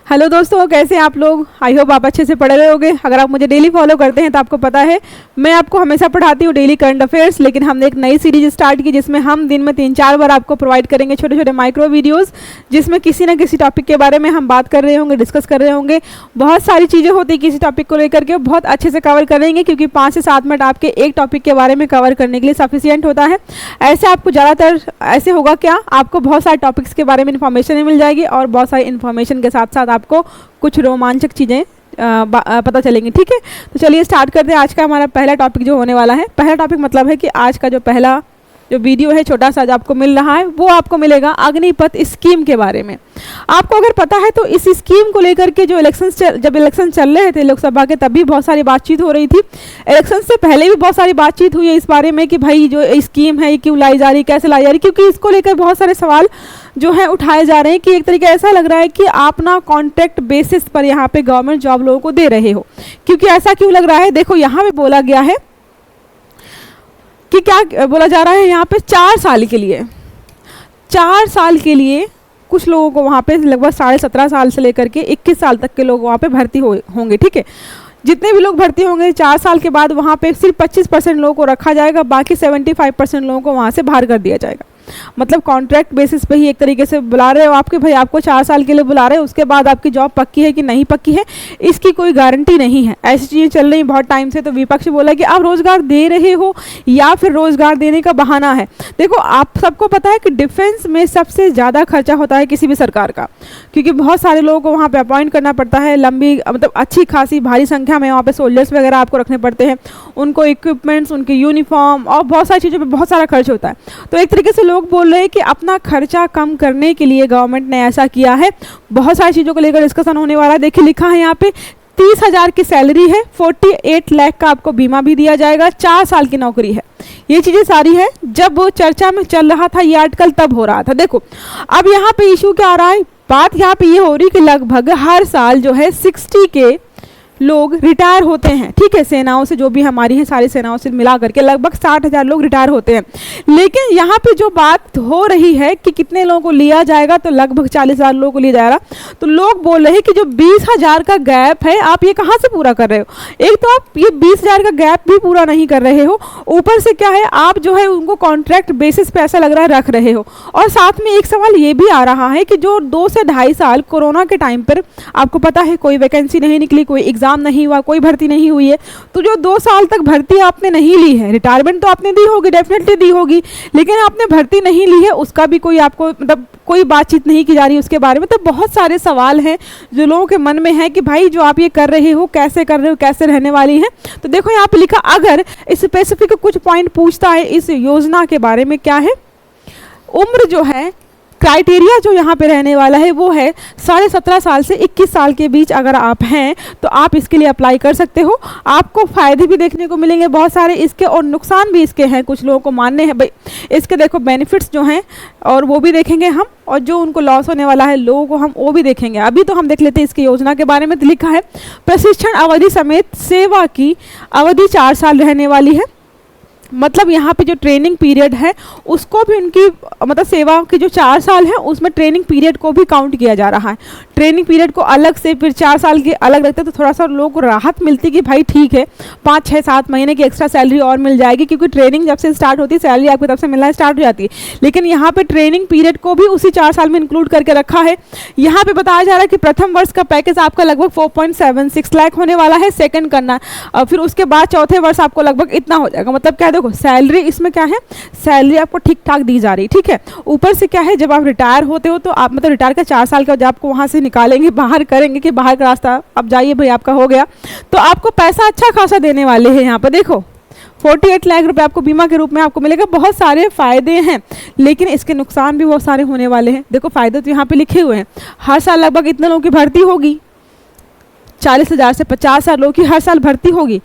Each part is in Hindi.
हेलो दोस्तों, कैसे हैं आप लोग। आई होप आप अच्छे से पढ़ रहे होंगे। अगर आप मुझे डेली फॉलो करते हैं तो आपको पता है मैं आपको हमेशा पढ़ाती हूँ डेली करंट अफेयर्स, लेकिन हमने एक नई सीरीज स्टार्ट की जिसमें हम दिन में 3-4 बार आपको प्रोवाइड करेंगे छोटे छोटे माइक्रो वीडियोस, जिसमें किसी न किसी टॉपिक के बारे में हम बात कर रहे होंगे, डिस्कस कर रहे होंगे। बहुत सारी चीज़ें होती है किसी टॉपिक को लेकर के, बहुत अच्छे से कवर करेंगे क्योंकि 5 से 7 मिनट आपके एक टॉपिक के बारे में कवर करने के लिए सफिशियंट होता है। ऐसे आपको ज़्यादातर ऐसे होगा क्या, आपको बहुत सारे टॉपिक्स के बारे में इन्फॉर्मेशन मिल जाएगी और बहुत सारी इन्फॉर्मेशन के साथ साथ आपको कुछ रोमांचक चीज़ें पता चलेंगी। ठीक है, तो चलिए स्टार्ट करते हैं। आज का हमारा पहला टॉपिक जो होने वाला है, पहला टॉपिक मतलब है कि आज का जो पहला जो वीडियो है छोटा सा जो आपको मिल रहा है वो आपको मिलेगा अग्निपथ स्कीम के बारे में। आपको अगर पता है तो इस स्कीम को लेकर के जो जब इलेक्शन चल रहे थे लोकसभा के, तब भी बहुत सारी बातचीत हो रही थी। इलेक्शन से पहले भी बहुत सारी बातचीत हुई है इस बारे में कि भाई जो स्कीम है ये क्यों लाई जा रही, कैसे लाई जा रही, क्योंकि इसको लेकर बहुत सारे सवाल जो है उठाए जा रहे हैं कि एक तरीके ऐसा लग रहा है कि आप ना कॉन्ट्रैक्ट बेसिस पर यहाँ पे गवर्नमेंट जॉब लोगों को दे रहे हो। क्योंकि ऐसा क्यों लग रहा है, देखो यहाँ पे बोला गया है कि क्या बोला जा रहा है यहाँ पे 4 साल के लिए कुछ लोगों को वहाँ पे लगभग 17.5 साल से लेकर के 21 साल तक के लोग वहाँ पे भर्ती होंगे। ठीक है, जितने भी लोग भर्ती होंगे 4 साल के बाद वहाँ पे सिर्फ 25% लोगों को रखा जाएगा, बाकी 75% लोगों को वहाँ से बाहर कर दिया जाएगा। मतलब कॉन्ट्रैक्ट बेसिस पे ही एक तरीके से बुला रहे हो आपके, भाई आपको 4 साल के लिए बुला रहे हो, उसके बाद आपकी जॉब पक्की है कि नहीं पक्की है इसकी कोई गारंटी नहीं है। ऐसी चीज़ें चल रही बहुत टाइम से। तो विपक्ष बोला कि आप रोजगार दे रहे हो या फिर रोजगार देने का बहाना है। देखो आप सबको पता है कि डिफेंस में सबसे ज़्यादा खर्चा होता है किसी भी सरकार का, क्योंकि बहुत सारे लोगों को वहाँ पर अपॉइंट करना पड़ता है, लंबी मतलब अच्छी खासी भारी संख्या में वहाँ पर सोल्जर्स वगैरह आपको रखने पड़ते हैं, उनको इक्विपमेंट्स, उनके यूनिफॉर्म और बहुत सारी चीज़ों पर बहुत सारा खर्च होता है। तो एक तरीके से लोग बोल रहे हैं कि अपना खर्चा कम करने के लिए गवर्नमेंट ने ऐसा किया है। बहुत सारी चीज़ों को लेकर डिस्कशन होने वाला है। देखिए लिखा है यहाँ पे 30,000 की सैलरी है, 48 लाख का आपको बीमा भी दिया जाएगा, 4 साल की नौकरी है। ये चीज़ें सारी है। जब वो चर्चा में चल रहा था ये आर्टिकल तब हो रहा था। देखो अब यहाँ पे इशू क्या आ रहा है, बात यहाँ पे ये हो रही कि लगभग हर साल जो है 60 के लोग रिटायर होते हैं। ठीक है, सेनाओं से जो भी हमारी है सारी सेनाओं से मिला करके लगभग 60,000 लोग रिटायर होते हैं। लेकिन यहाँ पे जो बात हो रही है कि कितने लोगों को लिया जाएगा, तो लगभग 40,000 लोगों को लिया जाएगा। तो लोग बोल रहे हैं कि जो 20,000 का गैप है आप ये कहाँ से पूरा कर रहे हो। एक तो आप ये 20,000 का गैप भी पूरा नहीं कर रहे हो, ऊपर से क्या है आप जो है उनको कॉन्ट्रैक्ट बेसिस पे ऐसा लग रहा है रख रहे हो। और साथ में एक सवाल ये भी आ रहा है कि जो 2 से 2.5 साल कोरोना के टाइम पर आपको पता है कोई वैकेंसी नहीं निकली, कोई एग्जाम नहीं हुआ, कोई भर्ती नहीं हुई है, तो जो 2 साल तक भर्ती आपने नहीं ली है, रिटायरमेंट तो आपने दी होगी, डेफिनेटली दी होगी, लेकिन आपने भर्ती नहीं ली है, उसका भी कोई आपको मतलब कोई बातचीत नहीं की जा रही उसके बारे में। तो बहुत सारे सवाल हैं जो लोगों के मन में है कि भाई जो आप ये कर रहे हो कैसे कर रहे हो, कैसे रहने वाली है। तो देखो यहाँ पे लिखा, अगर स्पेसिफिक कुछ पॉइंट पूछता है इस योजना के बारे में, क्या है उम्र जो है क्राइटेरिया जो यहाँ पे रहने वाला है वो है 17.5 साल से 21 साल के बीच अगर आप हैं तो आप इसके लिए अप्लाई कर सकते हो। आपको फ़ायदे भी देखने को मिलेंगे बहुत सारे इसके, और नुकसान भी इसके हैं, कुछ लोगों को मानने हैं भाई इसके। देखो बेनिफिट्स जो हैं और वो भी देखेंगे हम, और जो उनको लॉस होने वाला है लोगों को हम वो भी देखेंगे। अभी तो हम देख लेते हैं इसकी योजना के बारे में। तो लिखा है प्रशिक्षण अवधि समेत सेवा की अवधि 4 साल रहने वाली है। मतलब यहाँ पे जो ट्रेनिंग पीरियड है उसको भी उनकी मतलब सेवा के जो 4 साल है उसमें ट्रेनिंग पीरियड को भी काउंट किया जा रहा है। ट्रेनिंग पीरियड को अलग से फिर 4 साल के अलग रखते तो थोड़ा सा लोगों को राहत मिलती कि भाई ठीक है 5, 6, 7 महीने की एक्स्ट्रा सैलरी और मिल जाएगी, क्योंकि ट्रेनिंग जब से स्टार्ट होती है सैलरी आपकी तब से मिलना स्टार्ट हो जाती है। लेकिन यहाँ पे ट्रेनिंग पीरियड को भी उसी 4 साल में इंक्लूड करके रखा है। यहाँ पे बताया जा रहा है कि प्रथम वर्ष का पैकेज आपका लगभग 4.76 लाख होने वाला है, सेकंड करना और फिर उसके बाद चौथे वर्ष आपको लगभग इतना हो जाएगा। मतलब क्या, देखो सैलरी इसमें क्या है, सैलरी आपको ठीक ठाक दी जा रही। ठीक है, ऊपर से क्या है जब आप रिटायर होते हो तो आप मतलब रिटायर का 4 साल का जब आपको वहाँ से निकालेंगे, बाहर करेंगे कि बाहर का रास्ता अब जाइए भाई आपका हो गया, तो आपको पैसा अच्छा खासा देने वाले हैं। यहाँ पर देखो 48 लाख रुपए आपको बीमा के रूप में आपको मिलेगा। बहुत सारे फायदे हैं, लेकिन इसके नुकसान भी बहुत सारे होने वाले हैं। देखो फायदे तो यहाँ पे लिखे हुए हैं, हर साल लगभग इतने लोगों की भर्ती होगी, 40,000 से 50,000 लोगों की हर साल भर्ती होगी।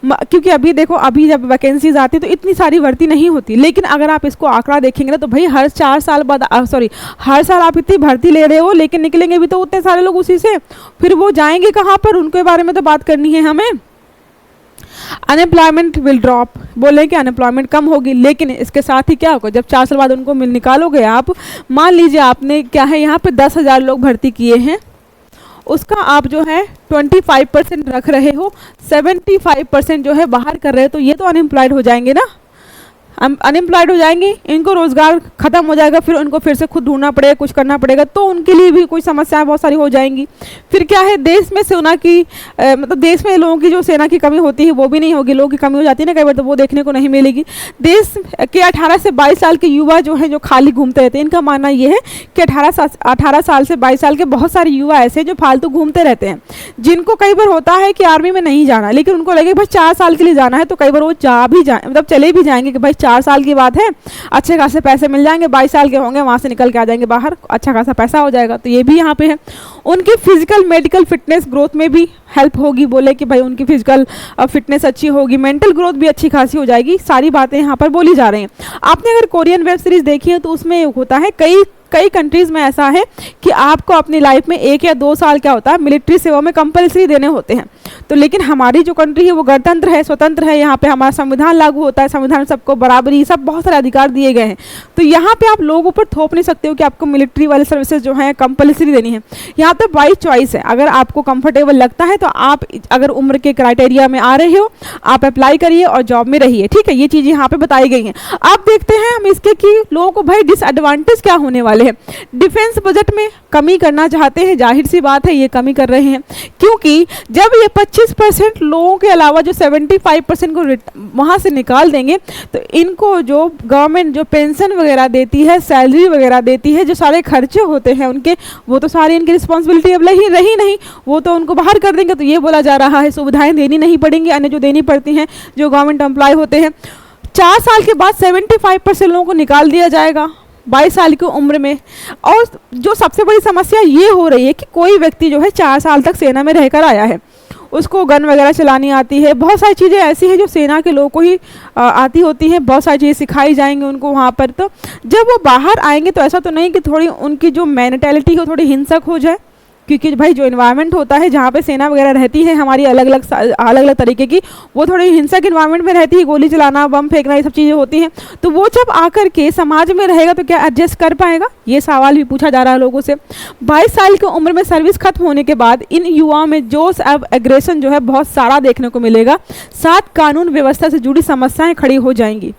क्योंकि अभी देखो अभी जब वैकेंसीज आती तो इतनी सारी भर्ती नहीं होती, लेकिन अगर आप इसको आंकड़ा देखेंगे ना तो भाई हर 4 साल बाद हर साल आप इतनी भर्ती ले रहे हो, लेकिन निकलेंगे भी तो उतने सारे लोग उसी से, फिर वो जाएंगे कहाँ पर, उनके बारे में तो बात करनी है हमें। अनएम्प्लॉयमेंट विल ड्रॉप, बोले कि अनएम्प्लॉयमेंट कम होगी, लेकिन इसके साथ ही क्या होगा जब 4 साल बाद उनको निकालोगे आप, मान लीजिए आपने क्या है यहाँ पे 10,000 लोग भर्ती किए हैं, उसका आप जो है 25% रख रहे हो, 75% जो है बाहर कर रहे हो, तो ये तो अनएम्प्लॉयड हो जाएंगे ना, अनएम्प्लॉयड हो जाएंगे, इनको रोजगार खत्म हो जाएगा, फिर उनको फिर से खुद ढूंढना पड़ेगा, कुछ करना पड़ेगा, तो उनके लिए भी कोई समस्याएं बहुत सारी हो जाएंगी। फिर क्या है, देश में सेना की मतलब देश में लोगों की जो सेना की कमी होती है वो भी नहीं होगी, लोगों की कमी हो जाती है ना कई बार, तो वो देखने को नहीं मिलेगी। देश के 18 से 22 साल के युवा जो हैं जो खाली घूमते रहते हैं, इनका मानना ये है कि 18 साल से 22 साल के बहुत सारे युवा ऐसे जो फालतू घूमते रहते हैं, जिनको कई बार होता है कि आर्मी में नहीं जाना, लेकिन उनको लगे भाई 4 साल के लिए जाना है, तो कई बार वो मतलब चले भी जाएंगे कि भाई 4 साल की बात है, अच्छे खासे पैसे मिल जाएंगे, 22 साल के होंगे वहाँ से निकल के आ जाएंगे बाहर, अच्छा खासा पैसा हो जाएगा, तो ये भी यहाँ पे है। उनकी फिजिकल मेडिकल फिटनेस ग्रोथ में भी हेल्प होगी, बोले कि भाई उनकी फिजिकल फिटनेस अच्छी होगी, मेंटल ग्रोथ भी अच्छी खासी हो जाएगी, सारी बातें यहाँ पर बोली जा रही हैं। आपने अगर कोरियन वेब सीरीज देखी है तो उसमें होता है कई कंट्रीज़ में ऐसा है कि आपको अपनी लाइफ में 1 या 2 साल क्या होता है मिलिट्री सेवा में कंपलसरी देने होते हैं, तो लेकिन हमारी जो कंट्री है वो गणतंत्र है, स्वतंत्र है, यहाँ पे हमारा संविधान लागू होता है, संविधान में सबको बराबरी, सब बहुत सारे अधिकार दिए गए हैं, तो यहाँ पे आप लोगों पर थोप नहीं सकते हो कि आपको मिलिट्री वाले सर्विसेज जो है कंपलसरी देनी है। यहाँ पे बाई चॉइस है, अगर आपको कंफर्टेबल लगता है तो आप अगर उम्र के क्राइटेरिया में आ रहे हो आप अप्लाई करिए और जॉब में रहिए, ठीक है, ये चीज़ यहाँ पे बताई गई हैं। आप देखते हैं हम इसके कि लोगों को भाई डिसएडवांटेज क्या होने वाले हैं। डिफेंस बजट में कमी करना चाहते हैं, जाहिर सी बात है ये कमी कर रहे हैं, क्योंकि जब ये 25% लोगों के अलावा जो 75% को वहाँ से निकाल देंगे, तो इनको जो गवर्नमेंट जो पेंशन वगैरह देती है, सैलरी वगैरह देती है, जो सारे खर्चे होते हैं उनके, वो तो सारी इनकी रिस्पॉन्सिबिलिटी अब रही नहीं, वो तो उनको बाहर कर देंगे। तो ये बोला जा रहा है सुविधाएं देनी नहीं पड़ेंगी, अन्य जो देनी पड़ती हैं जो गवर्नमेंट एम्प्लॉय होते हैं। 4 साल के बाद 75% लोगों को निकाल दिया जाएगा 22 साल की उम्र में। और जो सबसे बड़ी समस्या ये हो रही है कि कोई व्यक्ति जो है 4 साल तक सेना में रहकर आया है, उसको गन वगैरह चलानी आती है, बहुत सारी चीज़ें ऐसी हैं जो सेना के लोगों को ही आती होती हैं, बहुत सारी चीज़ें सिखाई जाएंगी उनको वहाँ पर। तो जब वो बाहर आएंगे तो ऐसा तो नहीं कि थोड़ी उनकी जो मेंटालिटी हो थोड़ी हिंसक हो जाए, क्योंकि भाई जो इन्वायरमेंट होता है जहाँ पे सेना वगैरह रहती है हमारी अलग अलग तरीके की, वो थोड़ी हिंसक इन्वायरमेंट में रहती है, गोली चलाना, बम फेंकना, ये सब चीज़ें होती हैं। तो वो जब आकर के समाज में रहेगा तो क्या एडजस्ट कर पाएगा, ये सवाल भी पूछा जा रहा है लोगों से। 22 साल की उम्र में सर्विस खत्म होने के बाद इन युवाओं में जोश अब एग्रेशन जो है बहुत सारा देखने को मिलेगा, साथ कानून व्यवस्था से जुड़ी समस्याएं खड़ी हो जाएंगी।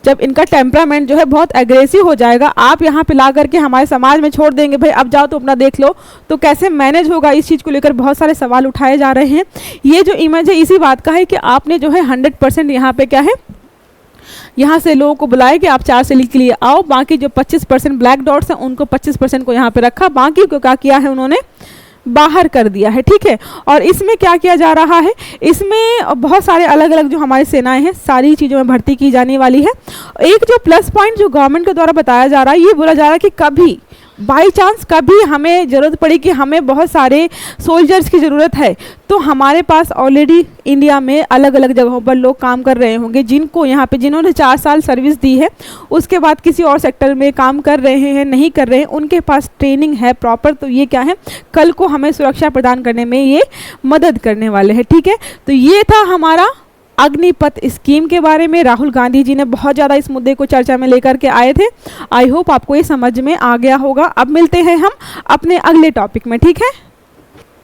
जब इनका टेम्परामेंट जो है बहुत एग्रेसिव हो जाएगा, आप यहाँ पे ला करके हमारे समाज में छोड़ देंगे, भाई अब जाओ तो अपना देख लो, तो कैसे मैनेज होगा, इस चीज़ को लेकर बहुत सारे सवाल उठाए जा रहे हैं। ये जो इमेज है इसी बात का है कि आपने जो है 100% यहाँ पे क्या है, यहाँ से लोगों को बुलाया कि आप 4 साल के लिए आओ, बाकी जो 25% ब्लैक डॉट्स हैं उनको 25% को यहाँ पे रखा, बाकी को क्या किया है उन्होंने बाहर कर दिया है, ठीक है। और इसमें क्या किया जा रहा है, इसमें बहुत सारे अलग अलग जो हमारी सेनाएं हैं सारी चीज़ों में भर्ती की जाने वाली है। एक जो प्लस पॉइंट जो गवर्नमेंट के द्वारा बताया जा रहा है, ये बोला जा रहा है कि कभी बाई चांस कभी हमें ज़रूरत पड़ी कि हमें बहुत सारे सोल्जर्स की ज़रूरत है, तो हमारे पास ऑलरेडी इंडिया में अलग अलग जगहों पर लोग काम कर रहे होंगे, जिनको यहाँ पे जिन्होंने 4 साल सर्विस दी है, उसके बाद किसी और सेक्टर में काम कर रहे हैं, नहीं कर रहे हैं, उनके पास ट्रेनिंग है प्रॉपर, तो ये क्या है कल को हमें सुरक्षा प्रदान करने में ये मदद करने वाले हैं, ठीक है। तो ये था हमारा अग्निपथ स्कीम के बारे में। राहुल गांधी जी ने बहुत ज़्यादा इस मुद्दे को चर्चा में लेकर के आए थे। आई होप आपको ये समझ में आ गया होगा। अब मिलते हैं हम अपने अगले टॉपिक में, ठीक है।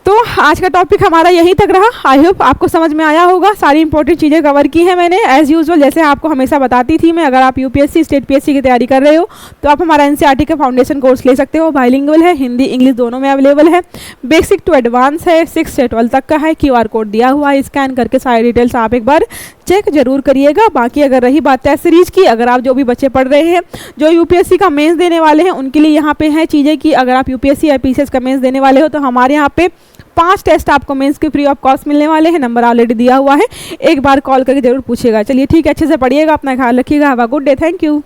तो आज का टॉपिक हमारा यहीं तक रहा। आई होप आपको समझ में आया होगा, सारी इंपॉर्टेंट चीज़ें कवर की हैं मैंने एज़ यूजुअल, जैसे आपको हमेशा बताती थी मैं। अगर आप यूपीएससी स्टेट पीएससी की तैयारी कर रहे हो तो आप हमारा एनसीईआरटी का फाउंडेशन कोर्स ले सकते हो, बाइलिंगुअल है, हिंदी इंग्लिश दोनों में अवेलेबल है, बेसिक टू एडवांस है, 6 से 12 तक का है, QR कोड दिया हुआ है, स्कैन करके सारी डिटेल्स आप एक बार चेक जरूर करिएगा। बाकी अगर रही बात टेस्ट सीरीज की, अगर आप जो भी बच्चे पढ़ रहे हैं जो यूपीएससी का मेंस देने वाले हैं, उनके लिए यहाँ पे हैं चीज़ें कि अगर आप यूपीएससी या पीसीएस का मेंस देने वाले हो तो हमारे यहाँ पे 5 टेस्ट आपको मेंस के फ्री ऑफ कॉस्ट मिलने वाले हैं। नंबर ऑलरेडी दिया हुआ है, एक बार कॉल करके जरूर पूछिएगा। चलिए ठीक है, अच्छे से पढ़िएगा, अपना ख्याल रखिएगा। Have a good day, thank you.